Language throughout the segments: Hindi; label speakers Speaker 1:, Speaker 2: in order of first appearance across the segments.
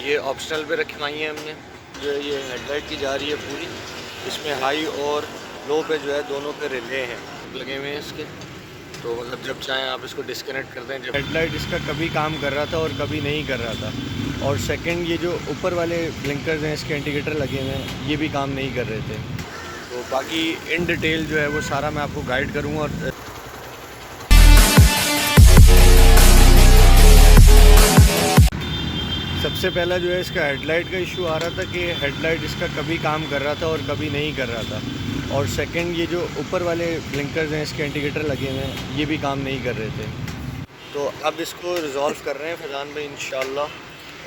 Speaker 1: ये ऑप्शनल पे रखवाई है हमने। जो है ये हेडलाइट की जा रही है पूरी, इसमें हाई और लो पे जो है दोनों पे रिले हैं लगे हुए हैं इसके। तो मतलब जब चाहें आप इसको डिस्कनेक्ट कर दें। जब हेडलाइट इसका कभी काम कर रहा था और कभी नहीं कर रहा था। और सेकंड, ये जो ऊपर वाले ब्लिंकर्स हैं इसके इंडिकेटर लगे हुए हैं, ये भी काम नहीं कर रहे थे। तो बाकी इन डिटेल जो है वो सारा मैं आपको गाइड करूँगा। और सबसे पहला जो है इसका हेडलाइट का इशू आ रहा था कि हेडलाइट इसका कभी काम कर रहा था और कभी नहीं कर रहा था। और सेकंड, ये जो ऊपर वाले ब्लिंकर्स हैं इसके इंडिकेटर लगे हुए हैं, ये भी काम नहीं कर रहे थे। तो अब इसको रिजॉल्व कर रहे हैं फैज़ान भाई इंशाल्लाह।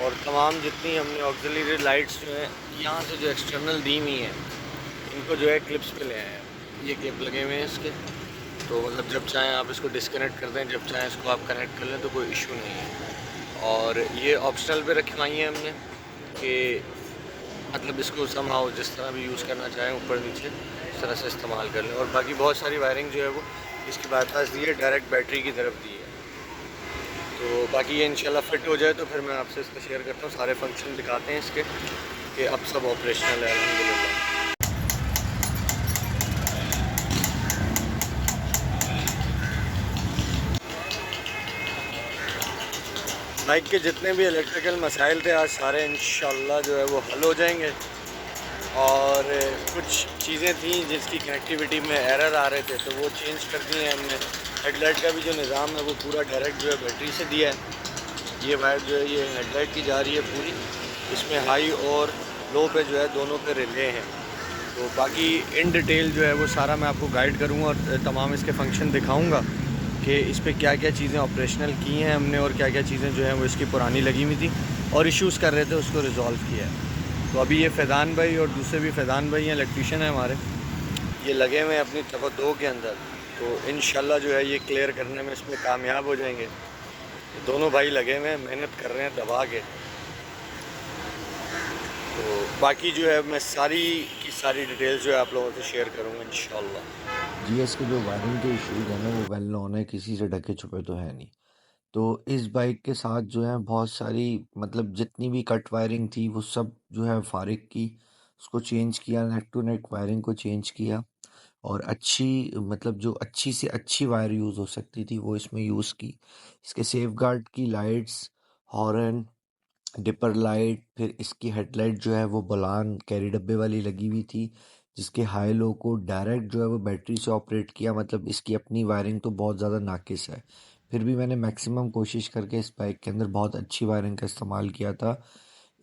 Speaker 1: और तमाम जितनी हमने ऑक्सिलरी लाइट्स जो हैं यहाँ से जो एक्सटर्नल दी हुई हैं, इनको जो है क्लिप्स पे ले आए हैं। ये क्लिप लगे हुए हैं इसके। तो मतलब जब चाहें आप इसको डिस्कनेक्ट कर दें, जब चाहें इसको आप कनेक्ट कर लें, तो कोई इशू नहीं है। और ये ऑप्शनल पे रखवाई है हमने कि मतलब इसको समहाउ जिस तरह भी यूज़ करना चाहें, ऊपर नीचे इस तरह से इस्तेमाल कर लें। और बाकी बहुत सारी वायरिंग जो है वो इसकी बाईपास दी है, डायरेक्ट बैटरी की तरफ दी है। तो बाकी ये इंशाल्लाह फिट हो जाए तो फिर मैं आपसे इसको शेयर करता हूँ, सारे फंक्शन दिखाते हैं इसके कि अब सब ऑपरेशनल है अल्हम्दुलिल्लाह। बाइक के जितने भी इलेक्ट्रिकल मसाइल थे आज सारे इंशाल्लाह जो है वो हल हो जाएंगे। और कुछ चीज़ें थी जिसकी कनेक्टिविटी में एरर आ रहे थे, तो वो चेंज कर दिए हैं हमने। हेडलाइट का भी जो निज़ाम है वो पूरा डायरेक्ट जो है बैटरी से दिया है। ये वायर जो है ये हेडलाइट की जा रही है पूरी, इसमें हाई और लो पे जो है दोनों पे रिले हैं। तो बाकी इन डिटेल जो है वो सारा मैं आपको गाइड करूँगा और तमाम इसके फंक्शन दिखाऊँगा कि इस पर क्या क्या चीज़ें ऑपरेशनल की हैं हमने और क्या क्या चीज़ें जो हैं वो इसकी पुरानी लगी हुई थी और इश्यूज़ कर रहे थे, उसको रिज़ॉल्व किया है। तो अभी ये फैज़ान भाई और दूसरे भी फैज़ान भाई हैं, इलेक्ट्रीशियन हैं हमारे, ये लगे हुए हैं अपनी तवज्जो के अंदर। तो इंशाल्लाह जो है ये क्लियर करने में इसमें कामयाब हो जाएंगे। दोनों भाई लगे हुए हैं, मेहनत कर रहे हैं दबा के। तो बाकी जो है मैं सारी की सारी डिटेल्स जो है आप लोगों से शेयर करूँगा इंशाल्लाह।
Speaker 2: जीएस के जो वायरिंग के इश्यूज हैं ना वो वेल नोन है, किसी से ढके छुपे तो है नहीं। तो इस बाइक के साथ जो है बहुत सारी मतलब जितनी भी कट वायरिंग थी वो सब जो है फारिग की, उसको चेंज किया, नेक टू नेक वायरिंग को चेंज किया और अच्छी मतलब जो अच्छी से अच्छी वायर यूज़ हो सकती थी वो इसमें यूज़ की। इसके सेफ गार्ड की लाइट्स, हॉर्न, डिपर लाइट, फिर इसकी हेडलाइट जो है वो बोलान कैरी डब्बे वाली लगी हुई थी, जिसके हाई लो को डायरेक्ट जो है वो बैटरी से ऑपरेट किया। मतलब इसकी अपनी वायरिंग तो बहुत ज़्यादा नाकिस है, फिर भी मैंने मैक्सिमम कोशिश करके इस बाइक के अंदर बहुत अच्छी वायरिंग का इस्तेमाल किया था।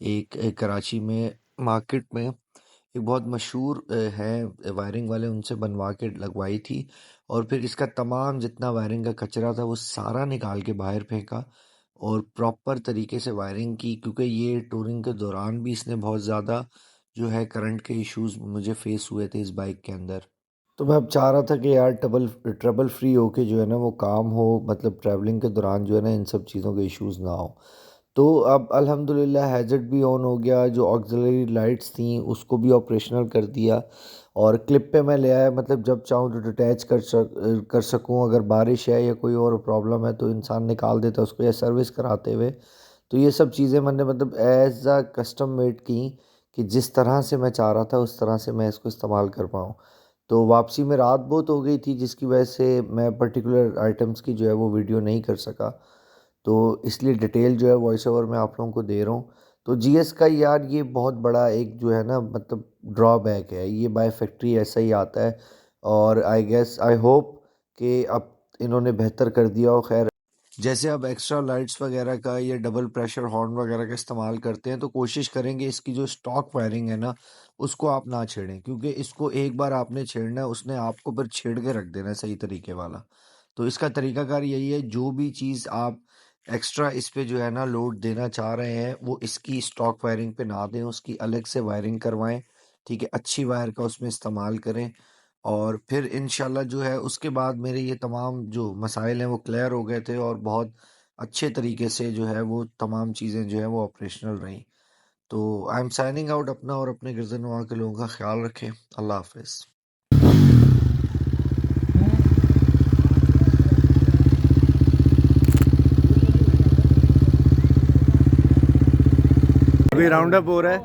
Speaker 2: एक कराची में मार्केट में एक बहुत मशहूर है वायरिंग वाले, उनसे बनवा के लगवाई थी। और फिर इसका तमाम जितना वायरिंग का कचरा था वो सारा निकाल के बाहर फेंका और प्रॉपर तरीके से वायरिंग की, क्योंकि ये टूरिंग के दौरान भी इसने बहुत ज़्यादा जो है करंट के इश्यूज मुझे फेस हुए थे इस बाइक के अंदर। तो मैं अब चाह रहा था कि यार ट्रबल फ्री होके जो है ना वो काम हो, मतलब ट्रैवलिंग के दौरान जो है ना इन सब चीज़ों के इश्यूज ना हो। तो अब अल्हम्दुलिल्लाह हैज़र्ड भी ऑन हो गया, जो ऑक्सिलरी लाइट्स थी उसको भी ऑपरेशनल कर दिया और क्लिप पे मैं ले आया, मतलब जब चाहूँ तो डिटैच कर सकूँ। अगर बारिश है या कोई और प्रॉब्लम है तो इंसान निकाल देता है उसको या सर्विस कराते हुए। तो ये सब चीज़ें मैंने मतलब एज अ कस्टम मेड की कि जिस तरह से मैं चाह रहा था उस तरह से मैं इसको इस्तेमाल कर पाऊँ। तो वापसी में रात बहुत हो गई थी जिसकी वजह से मैं पर्टिकुलर आइटम्स की जो है वो वीडियो नहीं कर सका, तो इसलिए डिटेल जो है वॉइस ओवर मैं आप लोगों को दे रहा हूँ। तो जीएस का यार ये बहुत बड़ा एक जो है ना मतलब ड्रॉबैक है, ये बाय फैक्ट्री ऐसा ही आता है। और आई होप कि अब इन्होंने बेहतर कर दिया हो। खैर, जैसे अब एक्स्ट्रा लाइट्स वगैरह का या डबल प्रेशर हॉर्न वगैरह का इस्तेमाल करते हैं तो कोशिश करेंगे इसकी जो स्टॉक वायरिंग है ना उसको आप ना छेड़ें, क्योंकि इसको एक बार आपने छेड़ना है उसने आपको फिर छेड़ के रख देना है सही तरीके वाला। तो इसका तरीकाकार यही है, जो भी चीज़ आप एक्स्ट्रा इस पे जो है ना लोड देना चाह रहे हैं वो इसकी स्टॉक वायरिंग पे ना दें, उसकी अलग से वायरिंग करवाएं। ठीक है, अच्छी वायर का उसमें इस्तेमाल करें और फिर इंशाल्लाह जो है उसके बाद मेरे ये तमाम जो मसाइल हैं वो क्लियर हो गए थे और बहुत अच्छे तरीके से जो है वो तमाम चीज़ें जो है वो ऑपरेशनल रहीं। तो आई एम साइनिंग आउट। अपना और अपने गिरदन वहाँ के लोगों का ख्याल रखें। अल्लाह हाफिज़।
Speaker 1: अभी राउंड अप हो रहा है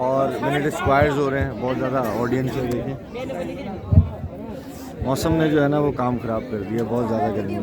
Speaker 1: और मिनिट स्क्वायर्स हो रहे हैं, बहुत ज़्यादा ऑडियंस है। देखें मौसम ने जो है ना वो काम ख़राब कर दिया, बहुत ज़्यादा गर्मी है।